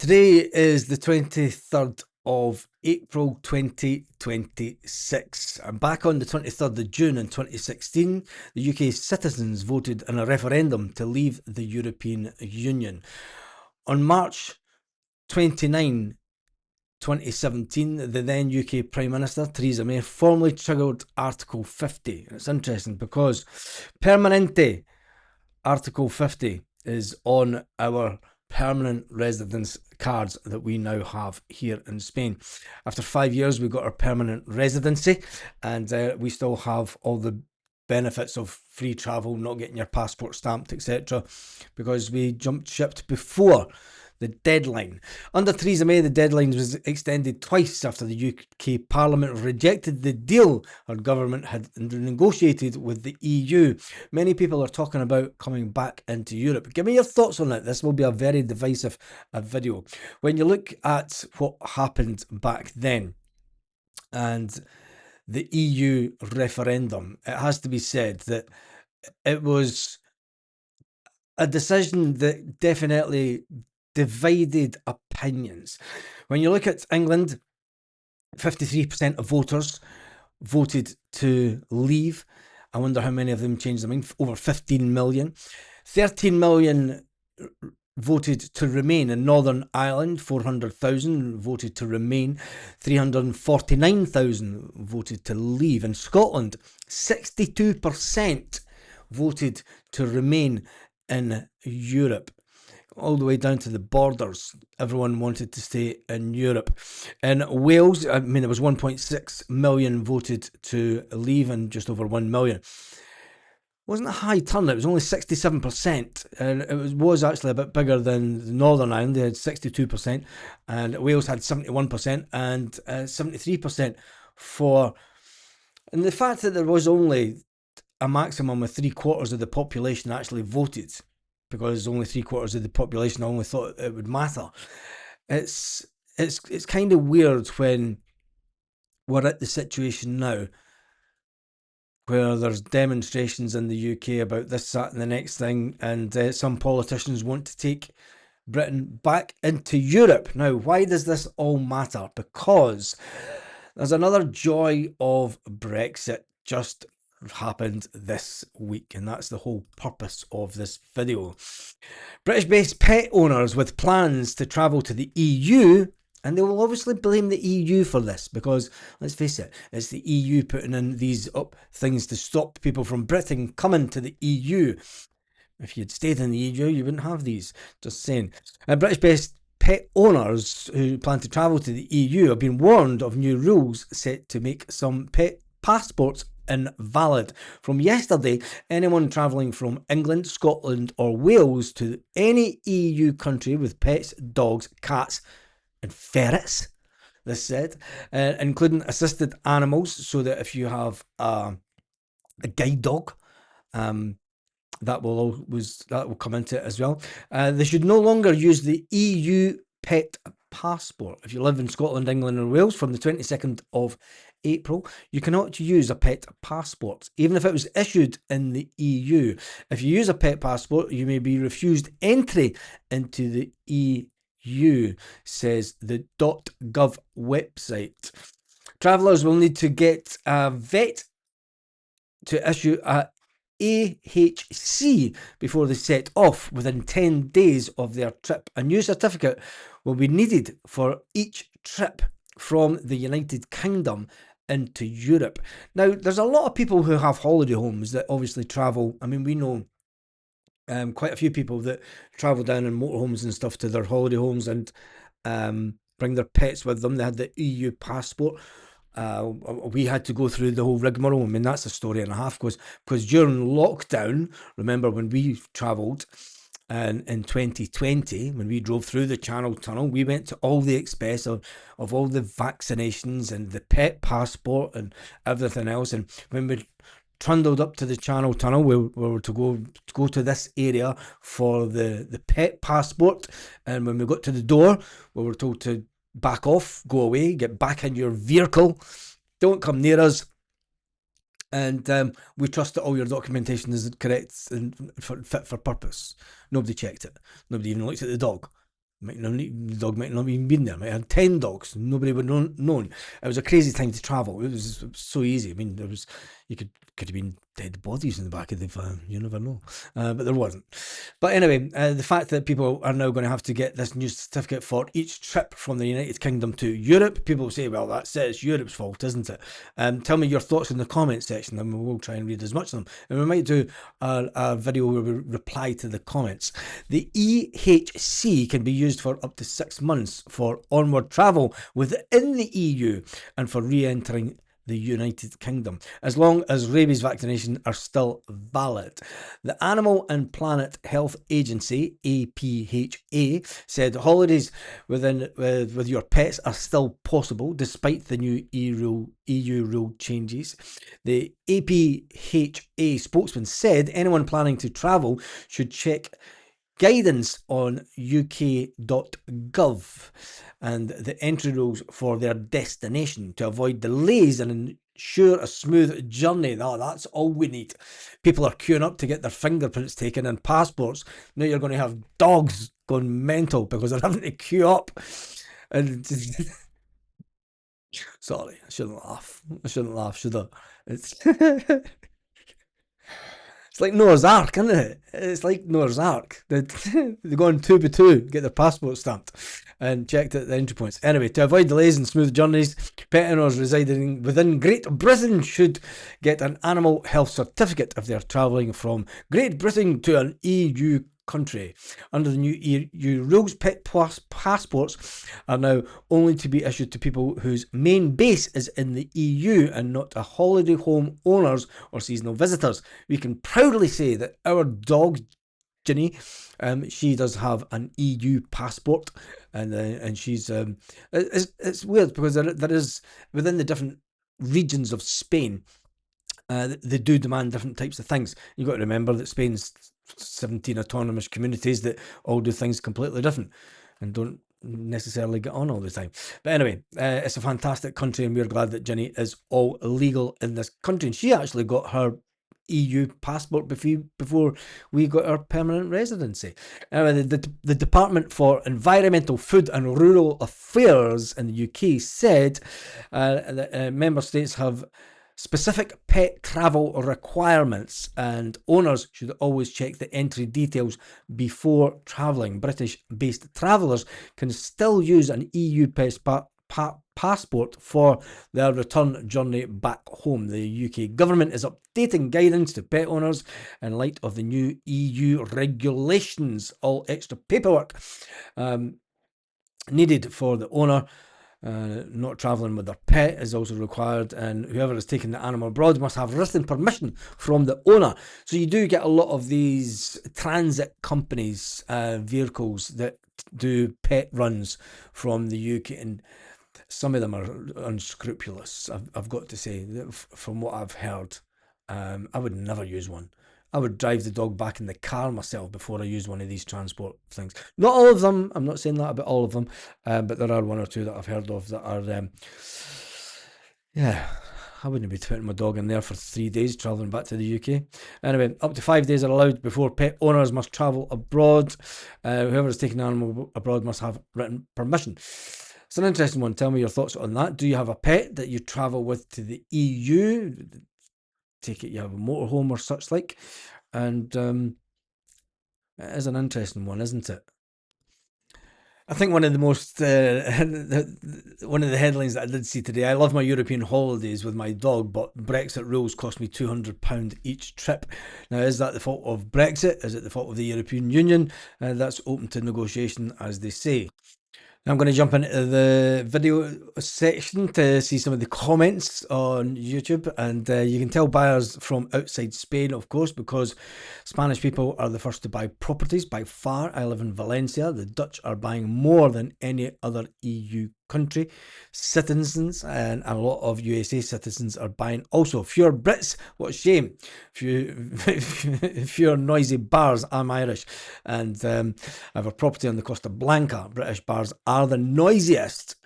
Today is the 23rd of April 2026. And back on the 23rd of June in 2016, the UK citizens voted in a referendum to leave the European Union. On March 29, 2017, the then UK Prime Minister, Theresa May, formally triggered Article 50. And it's interesting because Permanente Article 50 is on our permanent residence cards that we now have here in Spain. After 5 years, we got our permanent residency, and we still have all the benefits of free travel, not getting your passport stamped, etc., because we jumped ship before the deadline. Under Theresa May, the deadline was extended twice after the UK Parliament rejected the deal her government had negotiated with the EU. Many people are talking about coming back into Europe. Give me your thoughts on it. This will be a very divisive video. When you look at what happened back then and the EU referendum, it has to be said that it was a decision that definitely divided opinions. When you look at England, 53% of voters voted to leave. I wonder how many of them changed their mind. Over 15 million. 13 million voted to remain. In Northern Ireland, 400,000 voted to remain. 349,000 voted to leave. In Scotland, 62% voted to remain in Europe. All the way down to the borders, everyone wanted to stay in Europe. In Wales, there was 1.6 million voted to leave and just over 1 million. It wasn't a high turnout, it was only 67%, and it was actually a bit bigger than Northern Ireland. They had 62%, and Wales had 71%, and 73% for... And the fact that there was only a maximum of 3/4 of the population actually voted, because only 3/4 of the population only thought it would matter. It's kind of weird when we're at the situation now where there's demonstrations in the UK about this, that, and the next thing, and some politicians want to take Britain back into Europe. Now, why does this all matter? Because there's another joy of Brexit just happened this week, and that's the whole purpose of this video. British-based pet owners with plans to travel to the EU, and they will obviously blame the EU for this, because let's face it, it's the EU putting in these things to stop people from Britain coming to the EU. If you'd stayed in the EU, you wouldn't have these. Just saying. British-based pet owners who plan to travel to the EU have been warned of new rules set to make some pet passports invalid. From yesterday, anyone travelling from England, Scotland or Wales to any EU country with pets, dogs, cats and ferrets, this said, including assisted animals, so that if you have a guide dog, that will come into it as well. They should no longer use the EU pet passport. If you live in Scotland, England or Wales, from the 22nd of April, you cannot use a pet passport, even if it was issued in the EU. If you use a pet passport, you may be refused entry into the EU, says the .gov website. Travellers will need to get a vet to issue a AHC before they set off within 10 days of their trip. A new certificate will be needed for each trip from the United Kingdom into Europe. Now, there's a lot of people who have holiday homes that obviously travel. I mean, we know quite a few people that travel down in motorhomes and stuff to their holiday homes and bring their pets with them. They had the EU passport. We had to go through the whole rigmarole. I mean, that's a story and a half, because during lockdown, remember when we travelled in 2020, when we drove through the Channel Tunnel, we went to all the expense of all the vaccinations and the pet passport and everything else. And when we trundled up to the Channel Tunnel, we were to go to this area for the pet passport. And when we got to the door, we were told to back off, go away, get back in your vehicle, don't come near us. And we trust that all your documentation is correct and fit for purpose. Nobody checked it. Nobody even looked at the dog. The dog might not even been there. Might have 10 dogs. Nobody would known. It was a crazy time to travel. It was so easy. I mean, there was you could have been dead bodies in the back of the van. You never know, but there wasn't. But anyway, the fact that people are now going to have to get this new certificate for each trip from the United Kingdom to Europe, people say, well, that's it. It's Europe's fault, isn't it? Tell me your thoughts in the comment section, and we'll try and read as much of them. And we might do a video where we reply to the comments. The EHC can be used for up to 6 months for onward travel within the EU and for re-entering the United Kingdom, as long as rabies vaccination are still valid. The Animal and Planet Health Agency, APHA, said holidays with your pets are still possible despite the new EU rule changes. The APHA spokesman said anyone planning to travel should check guidance on uk.gov and the entry rules for their destination to avoid delays and ensure a smooth journey. Oh, that's all we need. People are queuing up to get their fingerprints taken and passports. Now you're going to have dogs going mental because they're having to queue up. And sorry, I shouldn't laugh, should I? It's It's like Noah's Ark, isn't it? It's like Noah's Ark. They go on two by two, get their passport stamped, and checked at the entry points. Anyway, to avoid delays and smooth journeys, pet owners residing within Great Britain should get an animal health certificate if they are travelling from Great Britain to an EU country. Under the new EU rules, pet passports are now only to be issued to people whose main base is in the EU and not to holiday home owners or seasonal visitors. We can proudly say that our dog Ginny, she does have an EU passport, and she's it's weird because there is within the different regions of Spain. They do demand different types of things. You've got to remember that Spain's 17 autonomous communities that all do things completely different and don't necessarily get on all the time. But anyway, it's a fantastic country, and we're glad that Ginny is all legal in this country. And she actually got her EU passport before we got our permanent residency. Anyway, the Department for Environmental, Food and Rural Affairs in the UK said that member states have specific pet travel requirements, and owners should always check the entry details before travelling. British-based travellers can still use an EU passport for their return journey back home. The UK government is updating guidance to pet owners in light of the new EU regulations. All extra paperwork needed for the owner not travelling with their pet is also required, and whoever is taking the animal abroad must have written permission from the owner. So you do get a lot of these transit companies, vehicles that do pet runs from the UK, and some of them are unscrupulous, I've got to say, from what I've heard. I would never use one. I would drive the dog back in the car myself before I use one of these transport things. Not all of them. I'm not saying that about all of them, but there are one or two that I've heard of that are, yeah, I wouldn't be putting my dog in there for 3 days travelling back to the UK. Anyway, up to 5 days are allowed before pet owners must travel abroad. Whoever is taking an animal abroad must have written permission. It's an interesting one. Tell me your thoughts on that. Do you have a pet that you travel with to the EU? Take it you have a motorhome or such like, and it is an interesting one, isn't it? I think one of the most one of the headlines that I did see today. I love my European holidays with my dog, but Brexit rules cost me £200 each trip. Now, is that the fault of Brexit? Is it the fault of the European Union? That's open to negotiation, as they say. I'm going to jump into the video section to see some of the comments on YouTube, and you can tell buyers from outside Spain, of course, because Spanish people are the first to buy properties by far. I live in Valencia. The Dutch are buying more than any other EU country. Citizens and a lot of USA citizens are buying also. Fewer Brits, what a shame. Fewer noisy bars. I'm Irish, and I have a property on the Costa Blanca. British bars are the noisiest.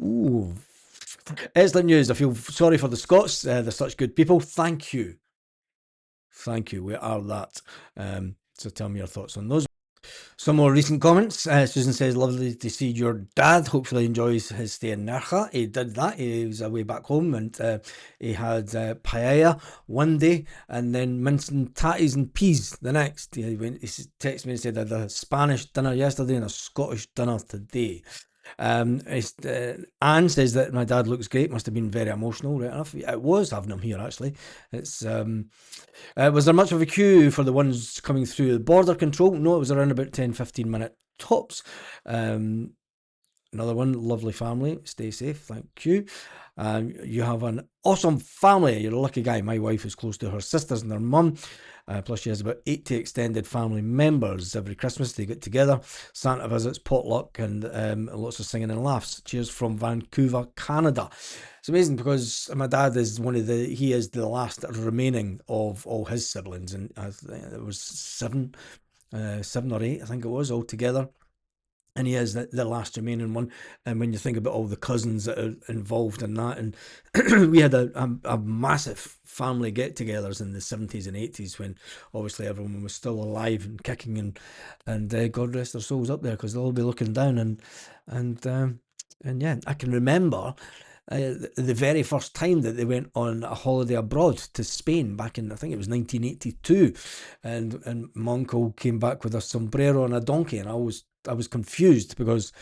Ooh. Excellent news. I feel sorry for the Scots. They're such good people. Thank you. Thank you. We are that. So tell me your thoughts on those. Some more recent comments. Susan says, lovely to see your dad. Hopefully enjoys his stay in Nerja. He did that. He was away back home and he had paella one day and then mince and tatties and peas the next. He texted me and said, I had a Spanish dinner yesterday and a Scottish dinner today. Anne says that my dad looks great. Must have been very emotional, right enough. It was having him here, actually. It's Was there much of a queue for the ones coming through the border control? No, it was around about 10-15 minute tops. Um, Another one, lovely family. Stay safe, thank you. You have an awesome family. You're a lucky guy. My wife is close to her sisters and their mum. Plus, she has about 80 extended family members. Every Christmas, they get together. Santa visits, potluck, and lots of singing and laughs. Cheers from Vancouver, Canada. It's amazing because my dad is he is the last remaining of all his siblings, and I think there was seven or eight, I think it was, altogether, and he is the last remaining one. And when you think about all the cousins that are involved in that, and we had a massive family get-togethers in the 70s and 80s when obviously everyone was still alive and kicking, and God rest their souls up there because they'll all be looking down, and yeah, I can remember the very first time that they went on a holiday abroad to Spain back in, I think it was 1982, and my uncle came back with a sombrero and a donkey, and I was confused because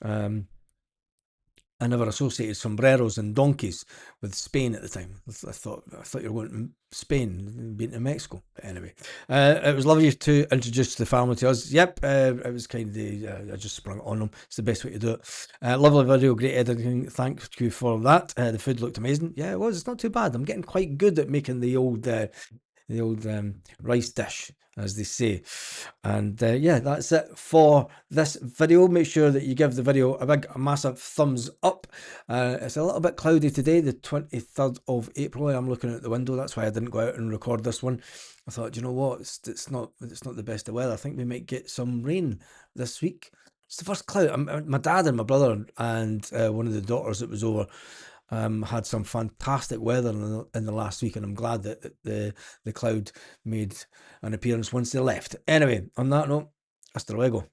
um, I never associated sombreros and donkeys with Spain at the time. I thought you were going to Spain, being to Mexico. But anyway, it was lovely to introduce the family to us. Yep, it was kind of I just sprung it on them. It's the best way to do it. Lovely video, great editing. Thank you for that. The food looked amazing. Yeah, it was. It's not too bad. I'm getting quite good at making the old rice dish, as they say. And yeah, that's it for this video. Make sure that you give the video a massive thumbs up. It's a little bit cloudy today, the 23rd of April. I'm looking out the window. That's why I didn't go out and record this one. I thought, you know what, it's not the best of weather. I think we might get some rain this week. It's the first cloud. My dad and my brother and one of the daughters that was over had some fantastic weather in the last week, and I'm glad that the cloud made an appearance once they left. Anyway, on that note, hasta luego.